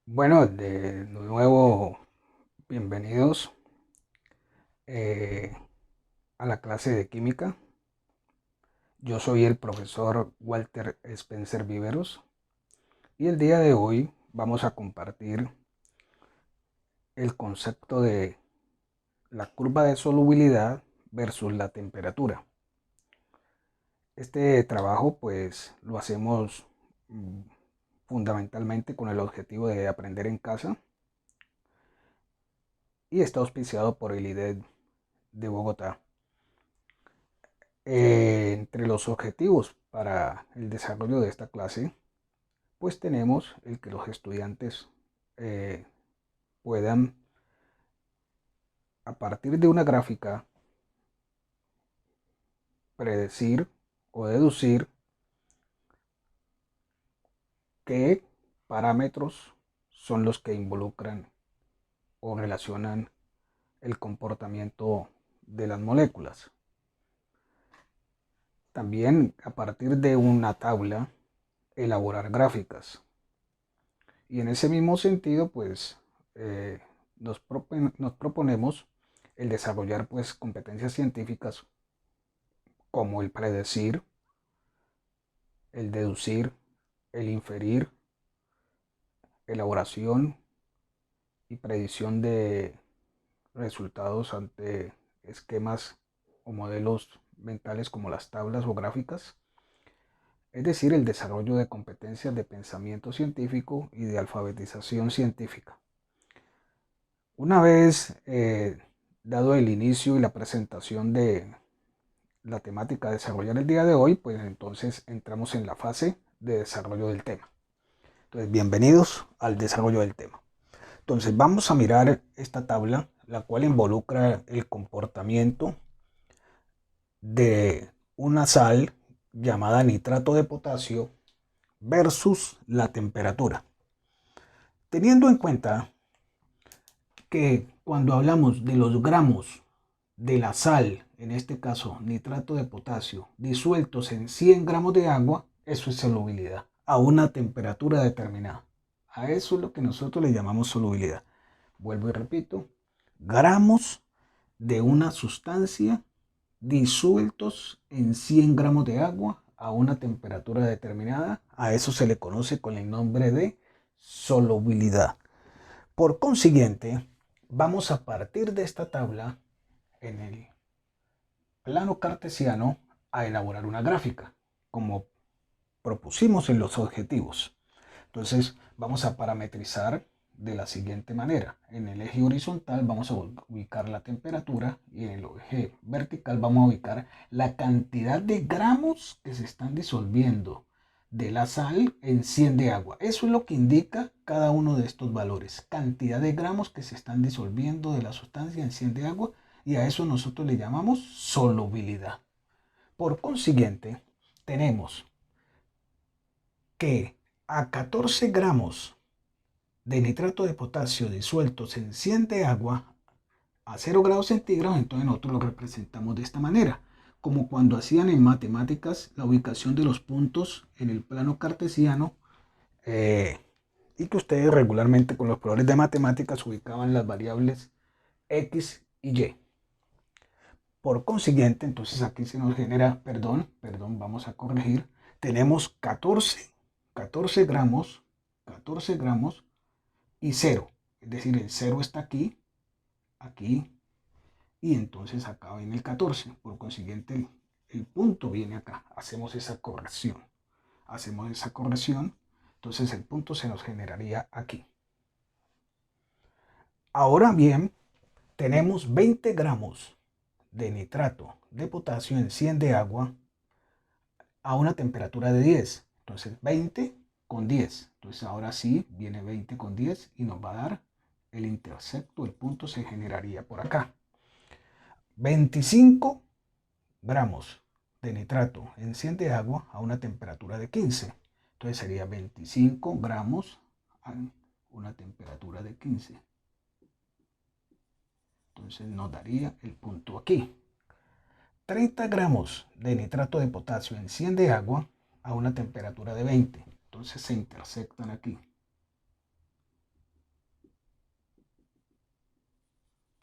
Bueno, de nuevo, bienvenidos eh, a la clase de química. Yo soy el profesor Walter Spencer Viveros y el día de hoy vamos a compartir el concepto de la curva de solubilidad versus la temperatura. Este trabajo pues lo hacemos fundamentalmente con el objetivo de aprender en casa y está auspiciado por el IDED de Bogotá. Entre los objetivos para el desarrollo de esta clase, pues tenemos el que los estudiantes eh, puedan, a partir de una gráfica, predecir o deducir qué parámetros son los que involucran o relacionan el comportamiento de las moléculas. También, a partir de una tabla, elaborar gráficas. Y en ese mismo sentido, pues eh, nos proponemos el desarrollar pues competencias científicas como el predecir, el deducir, el inferir, elaboración y predicción de resultados ante esquemas o modelos mentales como las tablas o gráficas, es decir, el desarrollo de competencias de pensamiento científico y de alfabetización científica. Una vez dado el inicio y la presentación de la temática a desarrollar el día de hoy, pues entonces entramos en la fase de desarrollo del tema. Entonces, bienvenidos al desarrollo del tema. Entonces, vamos a mirar esta tabla, la cual involucra el comportamiento de una sal llamada nitrato de potasio versus la temperatura. Teniendo en cuenta que cuando hablamos de los gramos de la sal, en este caso nitrato de potasio, disueltos en 100 gramos de agua, eso es solubilidad, a una temperatura determinada. A eso es lo que nosotros le llamamos solubilidad. Vuelvo y repito, gramos de una sustancia disueltos en 100 gramos de agua a una temperatura determinada. A eso se le conoce con el nombre de solubilidad. Por consiguiente, vamos a partir de esta tabla en el plano cartesiano a elaborar una gráfica, como propusimos en los objetivos. Entonces vamos a parametrizar de la siguiente manera. En el eje horizontal vamos a ubicar la temperatura y en el eje vertical vamos a ubicar la cantidad de gramos que se están disolviendo de la sal en 100 de agua. Eso es lo que indica cada uno de estos valores. Cantidad de gramos que se están disolviendo de la sustancia en 100 de agua, y a eso nosotros le llamamos solubilidad. Por consiguiente, tenemos que a 14 gramos de nitrato de potasio disueltos en 100 de agua a 0 grados centígrados, entonces nosotros lo representamos de esta manera, como cuando hacían en matemáticas la ubicación de los puntos en el plano cartesiano, y que ustedes regularmente con los problemas de matemáticas ubicaban las variables x y y. Por consiguiente, entonces aquí se nos genera, vamos a corregir, tenemos 14 gramos, 14 gramos y 0. Es decir, el 0 está aquí, aquí, y entonces acá viene el 14. Por consiguiente, el punto viene acá. Hacemos esa corrección. Entonces el punto se nos generaría aquí. Ahora bien, tenemos 20 gramos de nitrato de potasio en 100 de agua a una temperatura de 10. Entonces 20 con 10. Entonces ahora sí viene 20 con 10 y nos va a dar el intercepto. El punto se generaría por acá. 25 gramos de nitrato en 100 de agua a una temperatura de 15. Entonces sería 25 gramos a una temperatura de 15. Entonces nos daría el punto aquí. 30 gramos de nitrato de potasio en 100 de agua a una temperatura de 20. Entonces se intersectan aquí.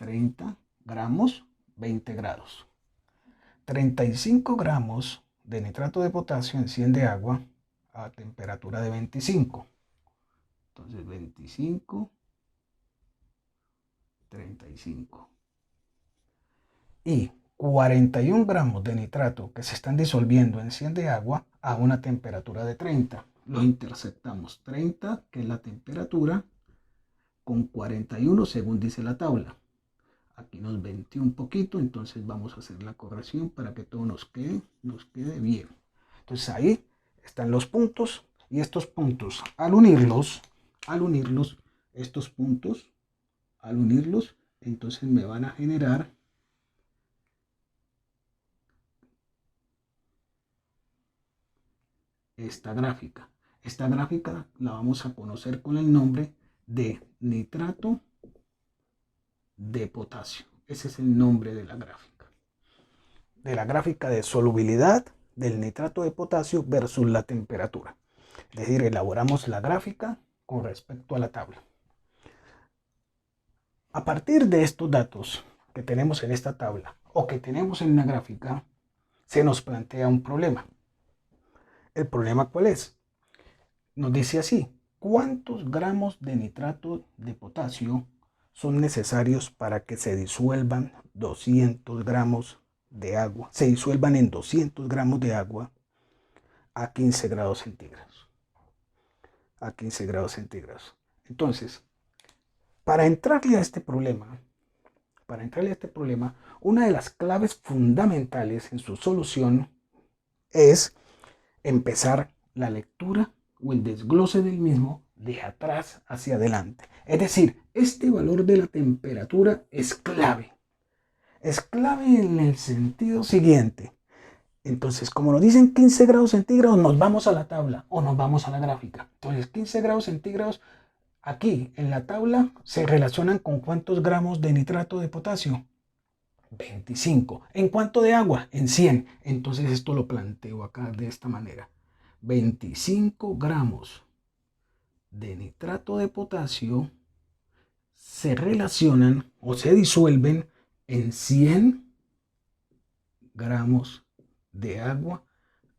30 gramos, 20 grados. 35 gramos de nitrato de potasio en 100 de agua a temperatura de 25. Entonces 25, 35. Y 41 gramos de nitrato que se están disolviendo en 100 de agua a una temperatura de 30. Lo interceptamos. 30, que es la temperatura, con 41 según dice la tabla. Aquí nos venció un poquito, entonces vamos a hacer la corrección para que todo nos quede bien. Entonces ahí están los puntos, y estos puntos al unirlos, estos puntos, al unirlos, entonces me van a generar esta gráfica. Esta gráfica la vamos a conocer con el nombre de nitrato de potasio. Ese es el nombre de la gráfica. De la gráfica de solubilidad del nitrato de potasio versus la temperatura. Es decir, elaboramos la gráfica con respecto a la tabla. A partir de estos datos que tenemos en esta tabla o que tenemos en la gráfica, se nos plantea un problema. ¿El problema cuál es? Nos dice así: ¿cuántos gramos de nitrato de potasio son necesarios para que se disuelvan 200 gramos de agua? Se disuelvan en 200 gramos de agua a 15 grados centígrados. A 15 grados centígrados. Entonces, para entrarle a este problema, una de las claves fundamentales en su solución es empezar la lectura o el desglose del mismo de atrás hacia adelante. Es decir, este valor de la temperatura es clave. Es clave en el sentido siguiente. Entonces, como nos dicen 15 grados centígrados, nos vamos a la tabla o nos vamos a la gráfica. Entonces, 15 grados centígrados aquí en la tabla se relacionan con cuántos gramos de nitrato de potasio. 25. ¿En cuánto de agua? En 100. Entonces esto lo planteo acá de esta manera. 25 gramos de nitrato de potasio se relacionan o se disuelven en 100 gramos de agua.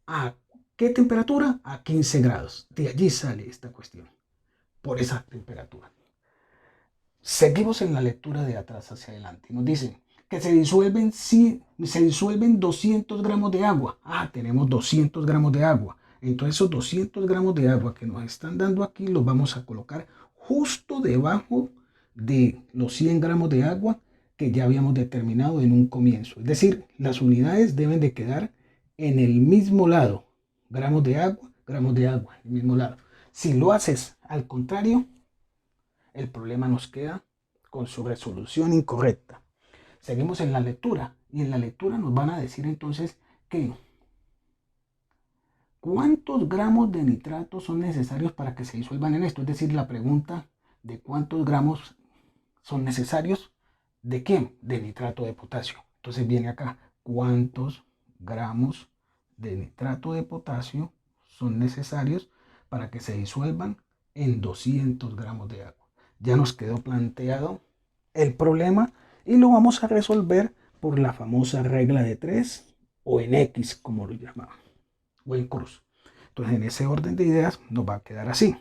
¿A qué temperatura? A 15 grados. De allí sale esta cuestión, por esa temperatura. Seguimos en la lectura de atrás hacia adelante. Nos dicen que se disuelven 200 gramos de agua. Tenemos 200 gramos de agua. Entonces esos 200 gramos de agua que nos están dando aquí los vamos a colocar justo debajo de los 100 gramos de agua que ya habíamos determinado en un comienzo. Es decir, las unidades deben de quedar en el mismo lado. Gramos de agua, el mismo lado. Si lo haces al contrario, el problema nos queda con su resolución incorrecta. Seguimos en la lectura, y en la lectura nos van a decir entonces que ¿cuántos gramos de nitrato son necesarios para que se disuelvan en esto? Es decir, la pregunta de cuántos gramos son necesarios, ¿de quién? De nitrato de potasio. Entonces viene acá, ¿cuántos gramos de nitrato de potasio son necesarios para que se disuelvan en 200 gramos de agua? Ya nos quedó planteado el problema y lo vamos a resolver por la famosa regla de 3 o en X, como lo llamaban, o en cruz. Entonces, en ese orden de ideas nos va a quedar así.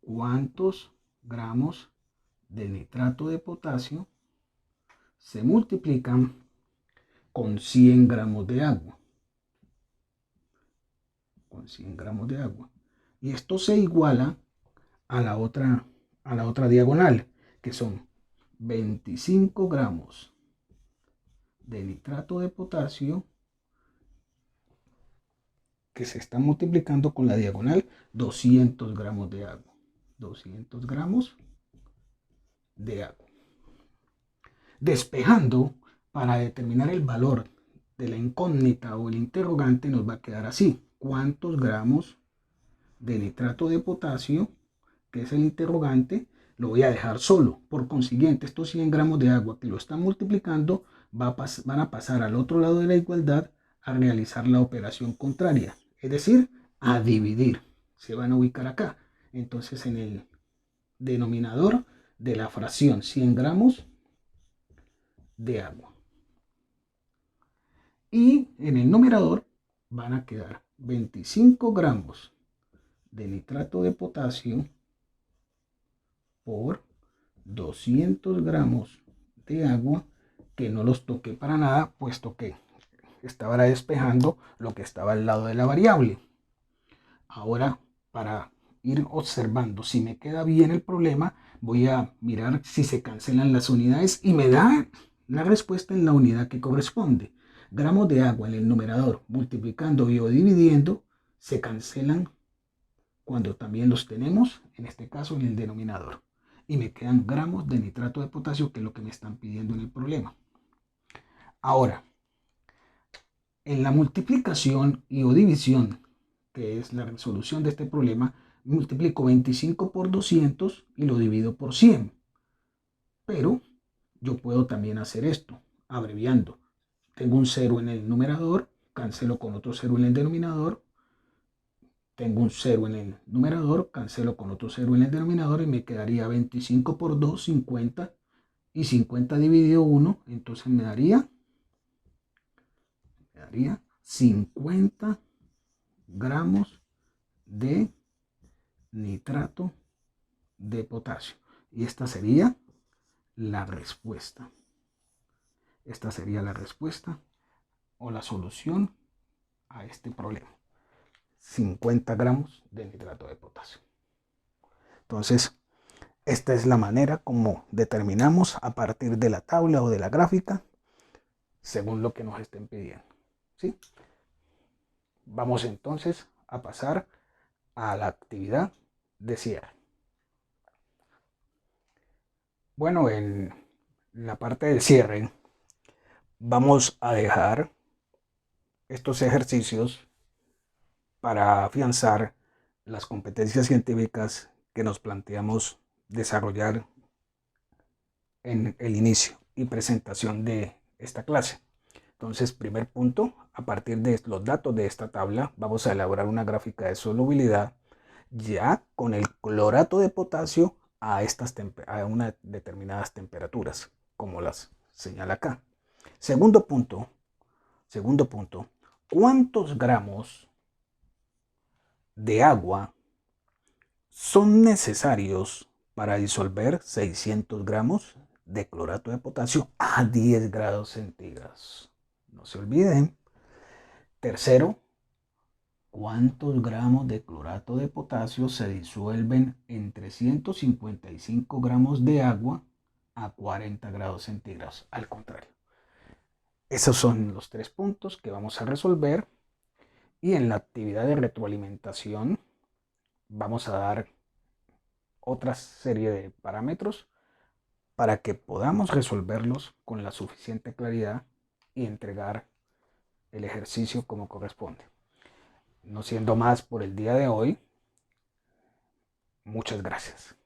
¿Cuántos gramos de nitrato de potasio se multiplican con 100 gramos de agua? Con 100 gramos de agua. Y esto se iguala a la otra diagonal, que son 25 gramos de nitrato de potasio que se está multiplicando con la diagonal 200 gramos de agua. 200 gramos de agua. Despejando, para determinar el valor de la incógnita o el interrogante, nos va a quedar así: ¿cuántos gramos de nitrato de potasio, que es el interrogante, lo voy a dejar solo? Por consiguiente, estos 100 gramos de agua que lo están multiplicando van a pasar al otro lado de la igualdad a realizar la operación contraria, es decir, a dividir. Se van a ubicar acá. Entonces en el denominador de la fracción 100 gramos de agua. Y en el numerador van a quedar 25 gramos de nitrato de potasio por 200 gramos de agua, que no los toqué para nada, puesto que estaba despejando lo que estaba al lado de la variable. Ahora, para ir observando si me queda bien el problema, voy a mirar si se cancelan las unidades y me da la respuesta en la unidad que corresponde. Gramos de agua en el numerador, multiplicando y o dividiendo, se cancelan cuando también los tenemos, en este caso, en el denominador. Y me quedan gramos de nitrato de potasio, que es lo que me están pidiendo en el problema. Ahora, en la multiplicación y o división, que es la resolución de este problema, multiplico 25 por 200 y lo divido por 100. Pero yo puedo también hacer esto, abreviando. Tengo un 0 en el numerador, cancelo con otro 0 en el denominador. Tengo un 0 en el numerador, cancelo con otro 0 en el denominador y me quedaría 25 por 2, 50. Y 50 dividido 1, entonces me daría 50 gramos de nitrato de potasio. Y esta sería la respuesta. Esta sería la respuesta o la solución a este problema. 50 gramos de nitrato de potasio. Entonces, esta es la manera como determinamos a partir de la tabla o de la gráfica, según lo que nos estén pidiendo. ¿Sí? Vamos entonces a pasar a la actividad de cierre. Bueno, en la parte del cierre vamos a dejar estos ejercicios para afianzar las competencias científicas que nos planteamos desarrollar en el inicio y presentación de esta clase. Entonces, primer punto, a partir de los datos de esta tabla, vamos a elaborar una gráfica de solubilidad ya con el clorato de potasio a unas determinadas temperaturas, como las señala acá. Segundo punto, ¿cuántos gramos de agua son necesarios para disolver 600 gramos de clorato de potasio a 10 grados centígrados? No se olviden. Tercero, ¿cuántos gramos de clorato de potasio se disuelven en 355 gramos de agua a 40 grados centígrados? Al contrario. Esos son los 3 puntos que vamos a resolver. Y en la actividad de retroalimentación vamos a dar otra serie de parámetros para que podamos resolverlos con la suficiente claridad y entregar el ejercicio como corresponde. No siendo más por el día de hoy, muchas gracias.